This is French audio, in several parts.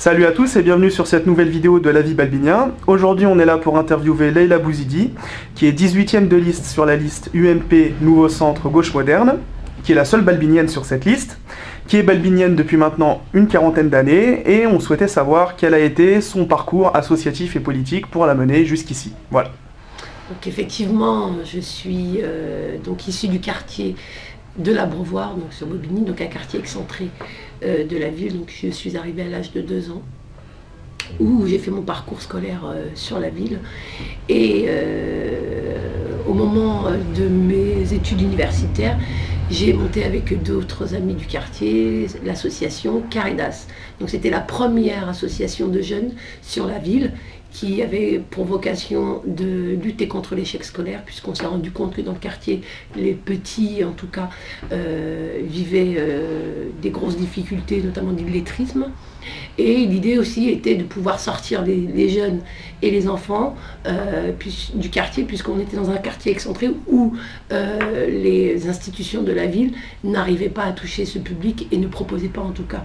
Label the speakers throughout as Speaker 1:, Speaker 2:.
Speaker 1: Salut à tous et bienvenue sur cette nouvelle vidéo de La Vie Balbinien. Aujourd'hui on est là pour interviewer Leïla Bouzidi, qui est 18e de liste sur la liste UMP Nouveau Centre Gauche Moderne, qui est la seule balbinienne sur cette liste, qui est balbinienne depuis maintenant une quarantaine d'années, et on souhaitait savoir quel a été son parcours associatif et politique pour la mener jusqu'ici. Voilà.
Speaker 2: Donc effectivement, je suis donc issue du quartier de l'Abreuvoir, donc sur Bobigny, donc un quartier excentré de la ville. Donc je suis arrivée à l'âge de 2 ans, où j'ai fait mon parcours scolaire sur la ville. Et au moment de mes études universitaires, j'ai monté avec d'autres amis du quartier l'association Caridas. Donc c'était la première association de jeunes sur la ville qui avait pour vocation de lutter contre l'échec scolaire, puisqu'on s'est rendu compte que dans le quartier, les petits, en tout cas, vivaient des grosses difficultés, notamment d'illettrisme. Et l'idée aussi était de pouvoir sortir les jeunes et les enfants du quartier, puisqu'on était dans un quartier excentré où les institutions de la ville n'arrivaient pas à toucher ce public et ne proposaient pas en tout cas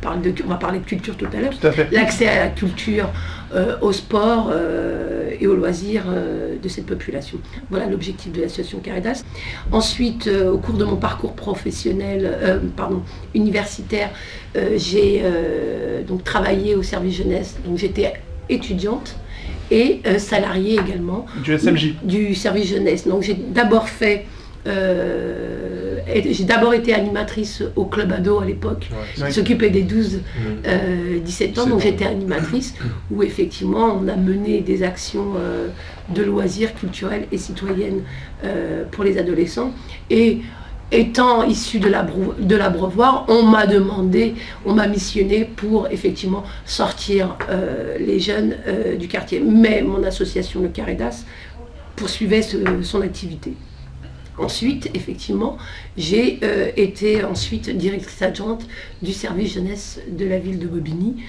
Speaker 2: on va parler de culture tout à l'heure, l'accès à la culture, au sport et aux loisirs de cette population. Voilà l'objectif de l'association Caridas. Ensuite, au cours de mon parcours professionnel, universitaire, j'ai donc travaillé au service jeunesse. Donc j'étais étudiante et salariée également
Speaker 1: du SMJ,
Speaker 2: du service jeunesse. Donc j'ai d'abord fait j'ai d'abord été animatrice au club ado à l'époque, qui s'occupait des 12-17 ans, donc j'étais animatrice où effectivement on a mené des actions de loisirs culturels et citoyennes pour les adolescents. Et étant issue de l'Abreuvoir, on m'a missionné pour effectivement sortir les jeunes du quartier. Mais mon association, le Caridas, poursuivait son activité. Ensuite, effectivement, j'ai été ensuite directrice adjointe du service jeunesse de la ville de Bobigny,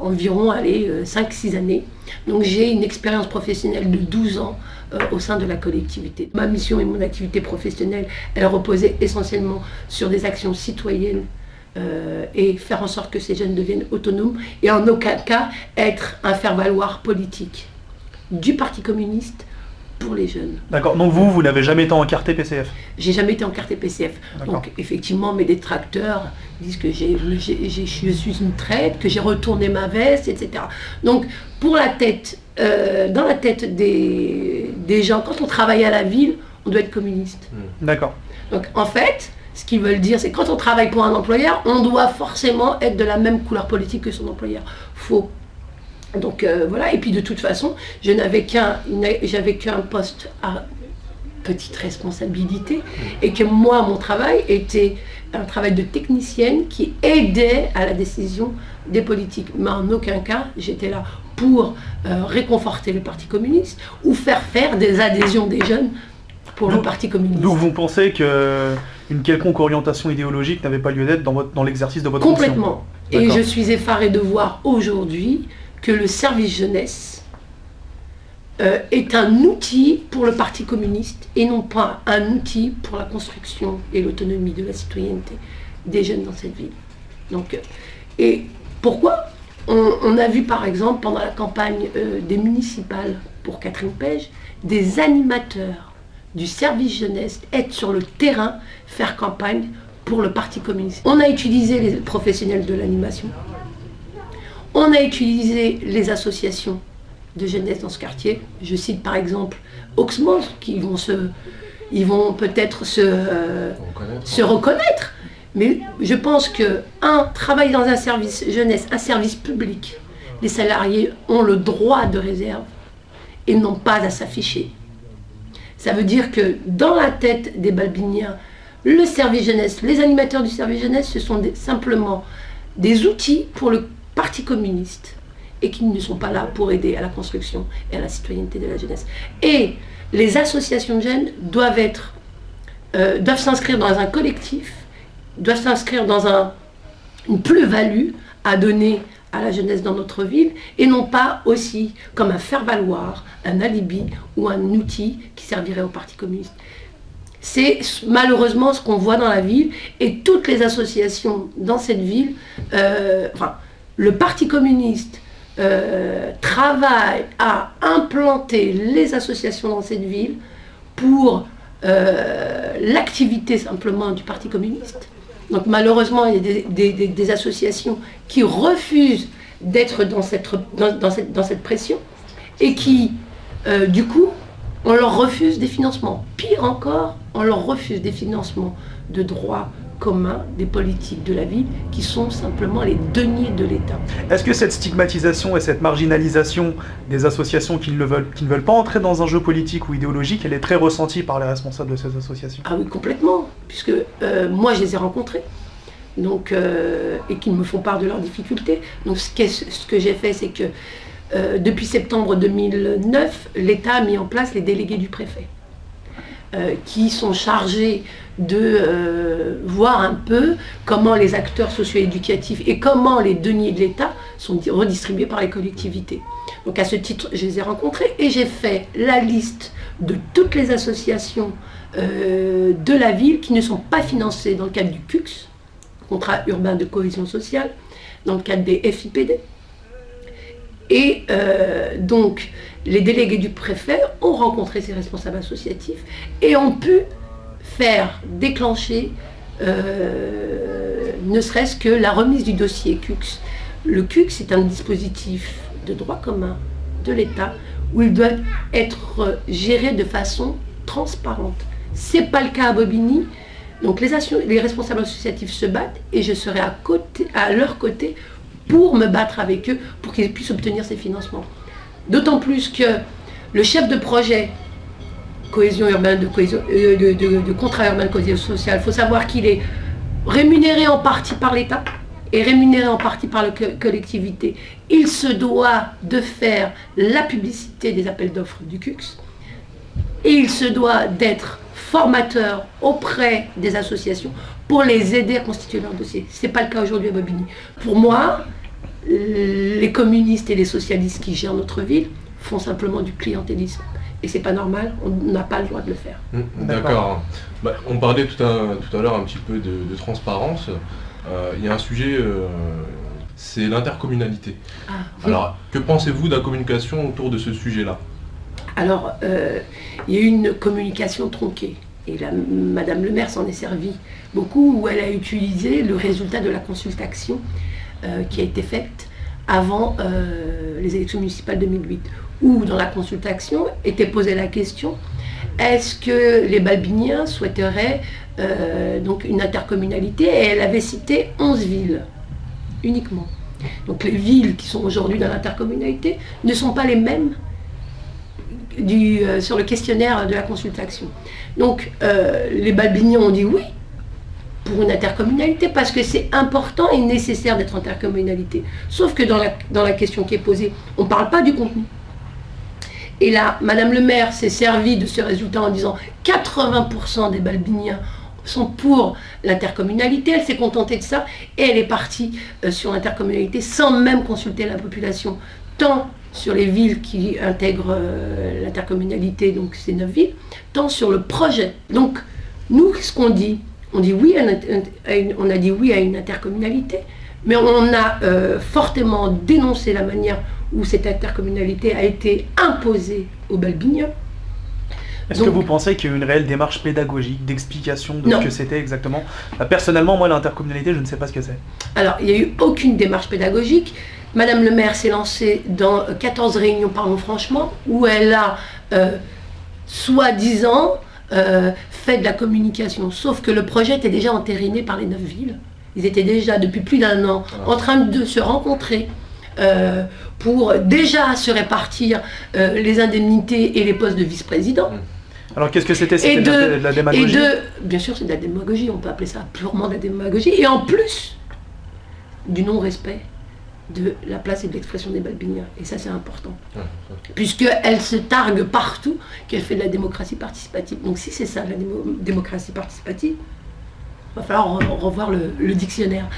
Speaker 2: environ 5-6 années. Donc j'ai une expérience professionnelle de 12 ans au sein de la collectivité. Ma mission et mon activité professionnelle, elle reposait essentiellement sur des actions citoyennes et faire en sorte que ces jeunes deviennent autonomes et en aucun cas être un faire-valoir politique du Parti communiste pour les jeunes.
Speaker 1: D'accord, donc vous n'avez jamais été encarté PCF?
Speaker 2: J'ai jamais été encarté PCF. Donc effectivement, mes détracteurs disent que je suis une traître, que j'ai retourné ma veste, etc. Donc pour la tête, dans la tête des gens, quand on travaille à la ville, on doit être communiste.
Speaker 1: D'accord.
Speaker 2: Donc en fait, ce qu'ils veulent dire, c'est que quand on travaille pour un employeur, on doit forcément être de la même couleur politique que son employeur. Faux. Donc voilà, et puis de toute façon, j'avais qu'un poste à petite responsabilité, et que moi, mon travail était un travail de technicienne qui aidait à la décision des politiques. Mais en aucun cas, j'étais là pour réconforter le Parti communiste ou faire des adhésions des jeunes pour le Parti communiste.
Speaker 1: Donc vous pensez qu'une quelconque orientation idéologique n'avait pas lieu d'être dans l'exercice de votre fonction?
Speaker 2: Complètement. Et je suis effarée de voir aujourd'hui que le service jeunesse est un outil pour le Parti communiste et non pas un outil pour la construction et l'autonomie de la citoyenneté des jeunes dans cette ville. Donc, et pourquoi on a vu par exemple pendant la campagne des municipales pour Catherine Page, des animateurs du service jeunesse être sur le terrain, faire campagne pour le Parti communiste. On a utilisé les professionnels de l'animation. On a utilisé les associations de jeunesse dans ce quartier. Je cite par exemple Oxmo, qui vont peut-être se reconnaître. Mais je pense que, travailler dans un service jeunesse, un service public, les salariés ont le droit de réserve et n'ont pas à s'afficher. Ça veut dire que dans la tête des Balbiniens, le service jeunesse, les animateurs du service jeunesse, ce sont simplement des outils pour le Parti communiste et qui ne sont pas là pour aider à la construction et à la citoyenneté de la jeunesse. Et les associations de jeunes doivent s'inscrire dans un collectif, doivent s'inscrire dans une plus-value à donner à la jeunesse dans notre ville et non pas aussi comme un faire-valoir, un alibi ou un outil qui servirait au Parti communiste. C'est malheureusement ce qu'on voit dans la ville, et toutes les associations dans cette ville, le Parti communiste travaille à implanter les associations dans cette ville pour l'activité simplement du Parti communiste. Donc malheureusement, il y a des associations qui refusent d'être dans cette pression, et qui, du coup, on leur refuse des financements. Pire encore, on leur refuse des financements de droit commun des politiques de la ville, qui sont simplement les deniers de l'État.
Speaker 1: Est-ce que cette stigmatisation et cette marginalisation des associations qui ne veulent pas entrer dans un jeu politique ou idéologique, elle est très ressentie par les responsables de ces associations?
Speaker 2: Ah oui, complètement, puisque moi je les ai rencontrés, donc, et qu'ils me font part de leurs difficultés. Donc ce que j'ai fait, c'est que depuis septembre 2009, l'État a mis en place les délégués du préfet, qui sont chargés de voir un peu comment les acteurs socio-éducatifs et comment les deniers de l'État sont redistribués par les collectivités. Donc à ce titre, je les ai rencontrés, et j'ai fait la liste de toutes les associations de la ville qui ne sont pas financées dans le cadre du CUCS, contrat urbain de cohésion sociale, dans le cadre des FIPD. Et donc, les délégués du préfet ont rencontré ces responsables associatifs et ont pu faire déclencher ne serait-ce que la remise du dossier CUCS. Le CUCS est un dispositif de droit commun de l'État où il doit être géré de façon transparente. Ce n'est pas le cas à Bobigny. Donc les responsables associatifs se battent, et je serai à leur côté pour me battre avec eux, pour qu'ils puissent obtenir ces financements. D'autant plus que le chef de projet cohésion urbaine, de contrat urbain de cohésion sociale, il faut savoir qu'il est rémunéré en partie par l'État et rémunéré en partie par la collectivité. Il se doit de faire la publicité des appels d'offres du CUCS, et il se doit d'être formateur auprès des associations pour les aider à constituer leur dossier. Ce n'est pas le cas aujourd'hui à Bobigny. Pour moi, les communistes et les socialistes qui gèrent notre ville font simplement du clientélisme. Et c'est pas normal, on n'a pas le droit de le faire.
Speaker 3: D'accord. On parlait tout à l'heure un petit peu de transparence. Il y a un sujet, c'est l'intercommunalité.
Speaker 2: Oui.
Speaker 3: Alors, que pensez-vous de la communication autour de ce sujet-là?
Speaker 2: Alors, il y a eu une communication tronquée. Et Madame le maire s'en est servie beaucoup, où elle a utilisé le résultat de la consultation qui a été faite avant les élections municipales 2008, où dans la consultation était posée la question: est-ce que les Balbiniens souhaiteraient donc une intercommunalité? Et elle avait cité 11 villes uniquement. Donc les villes qui sont aujourd'hui dans l'intercommunalité ne sont pas les mêmes sur le questionnaire de la consultation. Donc les Balbiniens ont dit oui pour une intercommunalité, parce que c'est important et nécessaire d'être intercommunalité. Sauf que dans la question qui est posée, on ne parle pas du contenu. Et là, Madame le maire s'est servie de ce résultat en disant 80% des Balbiniens sont pour l'intercommunalité. Elle s'est contentée de ça, et elle est partie sur l'intercommunalité sans même consulter la population, tant sur les villes qui intègrent l'intercommunalité, donc ces 9 villes, tant sur le projet. Donc nous, ce qu'on dit, on dit oui on a dit oui à une intercommunalité, mais on a fortement dénoncé la manière où cette intercommunalité a été imposée aux Balbiniens.
Speaker 1: Est-ce que vous pensez qu'il y a eu une réelle démarche pédagogique, d'explication de ce que c'était exactement? Personnellement, moi, l'intercommunalité, je ne sais pas ce que c'est.
Speaker 2: Alors, il n'y a eu aucune démarche pédagogique. Madame le maire s'est lancée dans 14 réunions, parlons franchement, où elle a, soi-disant, fait de la communication. Sauf que le projet était déjà entériné par les 9 villes. Ils étaient déjà, depuis plus d'1 an, en train de se rencontrer pour déjà se répartir les indemnités et les postes de vice-président.
Speaker 1: Alors qu'est-ce que c'était? C'était de la démagogie?
Speaker 2: Bien sûr, c'est de la démagogie, on peut appeler ça purement de la démagogie. Et en plus, du non-respect de la place et de l'expression des Balbiniens. Et ça, c'est important. Puisqu'elle se targue partout qu'elle fait de la démocratie participative. Donc si c'est ça, la démocratie participative, il va falloir revoir le dictionnaire.